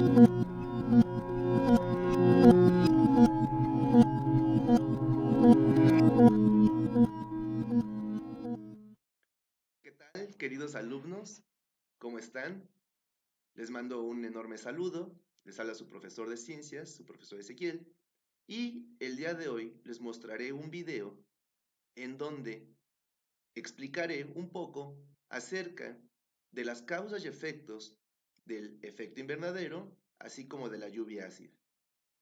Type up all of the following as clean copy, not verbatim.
¿Qué tal, queridos alumnos? ¿Cómo están? Les mando un enorme saludo. Les habla su profesor de ciencias, su profesor Ezequiel. Y el día de hoy les mostraré un video en donde explicaré un poco acerca de las causas y efectos del efecto invernadero, así como de la lluvia ácida.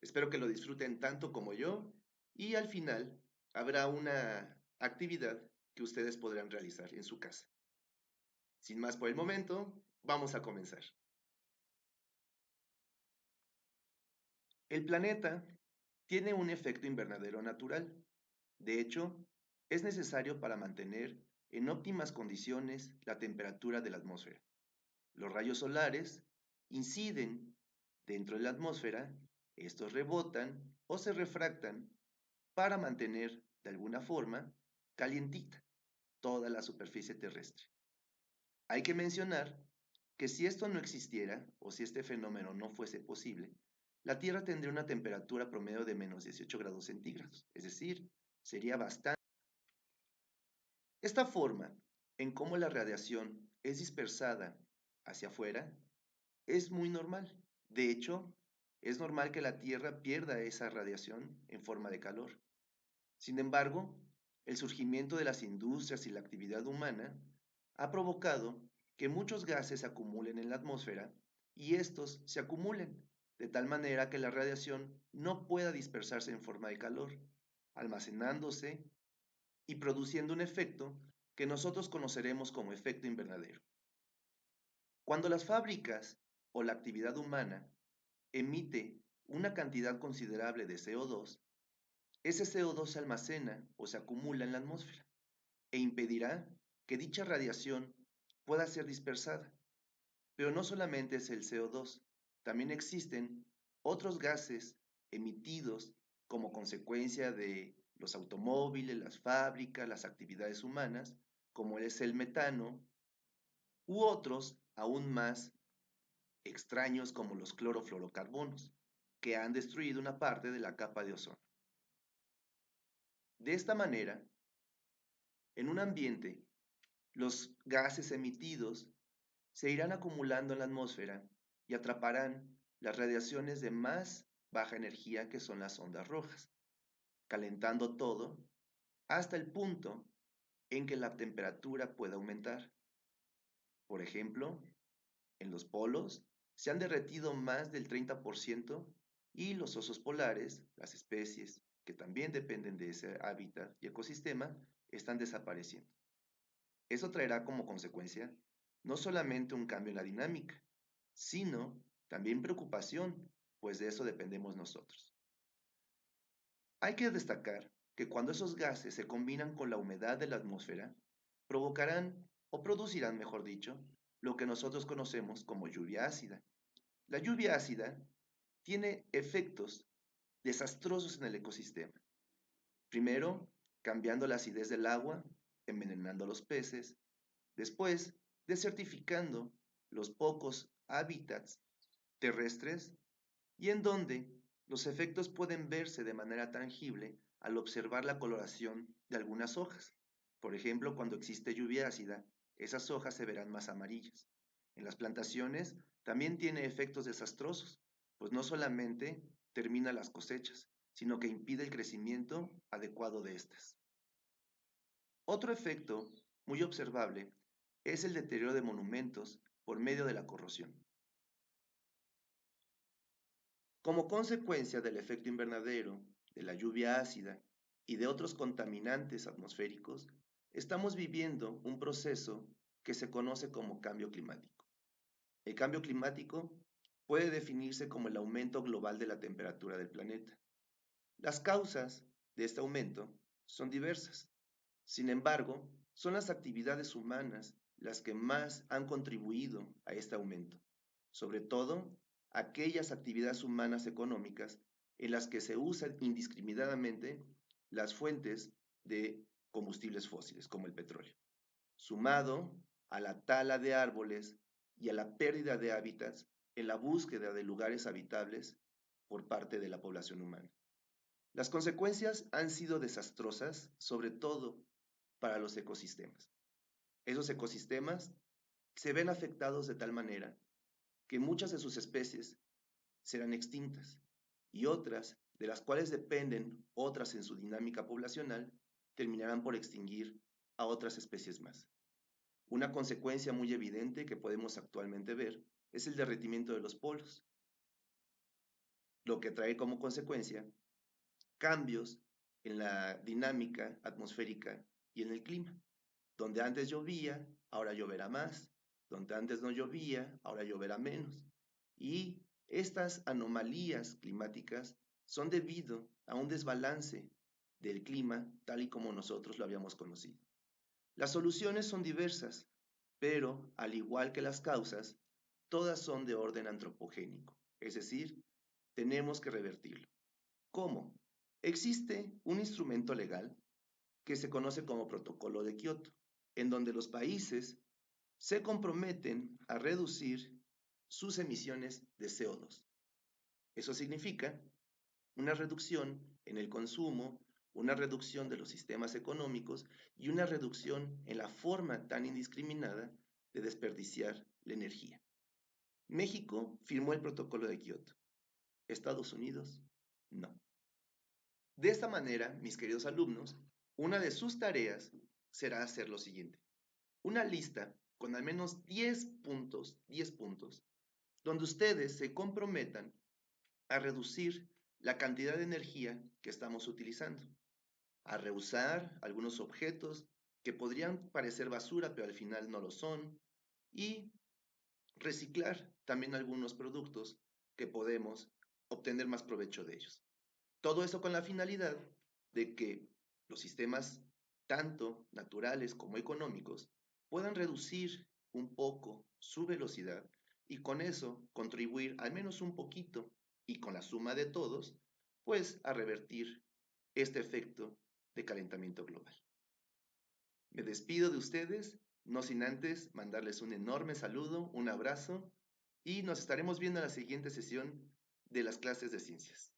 Espero que lo disfruten tanto como yo y al final habrá una actividad que ustedes podrán realizar en su casa. Sin más por el momento, vamos a comenzar. El planeta tiene un efecto invernadero natural. De hecho, es necesario para mantener en óptimas condiciones la temperatura de la atmósfera. Los rayos solares inciden dentro de la atmósfera, estos rebotan o se refractan para mantener, de alguna forma, calientita toda la superficie terrestre. Hay que mencionar que si esto no existiera, o si este fenómeno no fuese posible, la Tierra tendría una temperatura promedio de menos 18 grados centígrados, es decir, sería bastante. Esta forma en cómo la radiación es dispersada hacia afuera es muy normal. De hecho, es normal que la Tierra pierda esa radiación en forma de calor. Sin embargo, el surgimiento de las industrias y la actividad humana ha provocado que muchos gases se acumulen en la atmósfera y estos se acumulen de tal manera que la radiación no pueda dispersarse en forma de calor, almacenándose y produciendo un efecto que nosotros conoceremos como efecto invernadero. Cuando las fábricas o la actividad humana emite una cantidad considerable de CO2, ese CO2 se almacena o se acumula en la atmósfera e impedirá que dicha radiación pueda ser dispersada. Pero no solamente es el CO2, también existen otros gases emitidos como consecuencia de los automóviles, las fábricas, las actividades humanas, como es el metano, u otros aún más extraños como los clorofluorocarbonos, que han destruido una parte de la capa de ozono. De esta manera, en un ambiente, los gases emitidos se irán acumulando en la atmósfera y atraparán las radiaciones de más baja energía que son las ondas rojas, calentando todo hasta el punto en que la temperatura pueda aumentar. Por ejemplo, en los polos se han derretido más del 30% y los osos polares, las especies que también dependen de ese hábitat y ecosistema, están desapareciendo. Eso traerá como consecuencia no solamente un cambio en la dinámica, sino también preocupación, pues de eso dependemos nosotros. Hay que destacar que cuando esos gases se combinan con la humedad de la atmósfera, provocarán o producirán, mejor dicho, lo que nosotros conocemos como lluvia ácida. La lluvia ácida tiene efectos desastrosos en el ecosistema. Primero, cambiando la acidez del agua, envenenando a los peces. Después, desertificando los pocos hábitats terrestres y en donde los efectos pueden verse de manera tangible al observar la coloración de algunas hojas. Por ejemplo, cuando existe lluvia ácida, esas hojas se verán más amarillas. En las plantaciones también tiene efectos desastrosos, pues no solamente termina las cosechas, sino que impide el crecimiento adecuado de estas. Otro efecto muy observable es el deterioro de monumentos por medio de la corrosión. Como consecuencia del efecto invernadero, de la lluvia ácida y de otros contaminantes atmosféricos, estamos viviendo un proceso que se conoce como cambio climático. El cambio climático puede definirse como el aumento global de la temperatura del planeta. Las causas de este aumento son diversas. Sin embargo, son las actividades humanas las que más han contribuido a este aumento, sobre todo aquellas actividades humanas económicas en las que se usan indiscriminadamente las fuentes de combustibles fósiles, como el petróleo, sumado a la tala de árboles y a la pérdida de hábitats en la búsqueda de lugares habitables por parte de la población humana. Las consecuencias han sido desastrosas, sobre todo para los ecosistemas. Esos ecosistemas se ven afectados de tal manera que muchas de sus especies serán extintas y otras, de las cuales dependen otras en su dinámica poblacional, terminarán por extinguir a otras especies más. Una consecuencia muy evidente que podemos actualmente ver es el derretimiento de los polos, lo que trae como consecuencia cambios en la dinámica atmosférica y en el clima. Donde antes llovía, ahora lloverá más. Donde antes no llovía, ahora lloverá menos. Y estas anomalías climáticas son debido a un desbalance del clima tal y como nosotros lo habíamos conocido. Las soluciones son diversas, pero al igual que las causas, todas son de orden antropogénico, es decir, tenemos que revertirlo. ¿Cómo? Existe un instrumento legal que se conoce como Protocolo de Kioto, en donde los países se comprometen a reducir sus emisiones de CO2. Eso significa una reducción en el consumo, una reducción de los sistemas económicos y una reducción en la forma tan indiscriminada de desperdiciar la energía. México firmó el Protocolo de Kioto. Estados Unidos, no. De esta manera, mis queridos alumnos, una de sus tareas será hacer lo siguiente. Una lista con al menos 10 puntos, donde ustedes se comprometan a reducir la cantidad de energía que estamos utilizando, a reusar algunos objetos que podrían parecer basura, pero al final no lo son, y reciclar también algunos productos que podemos obtener más provecho de ellos. Todo eso con la finalidad de que los sistemas, tanto naturales como económicos, puedan reducir un poco su velocidad y con eso contribuir al menos un poquito y con la suma de todos, pues a revertir este efecto de calentamiento global. Me despido de ustedes, no sin antes mandarles un enorme saludo, un abrazo y nos estaremos viendo en la siguiente sesión de las clases de ciencias.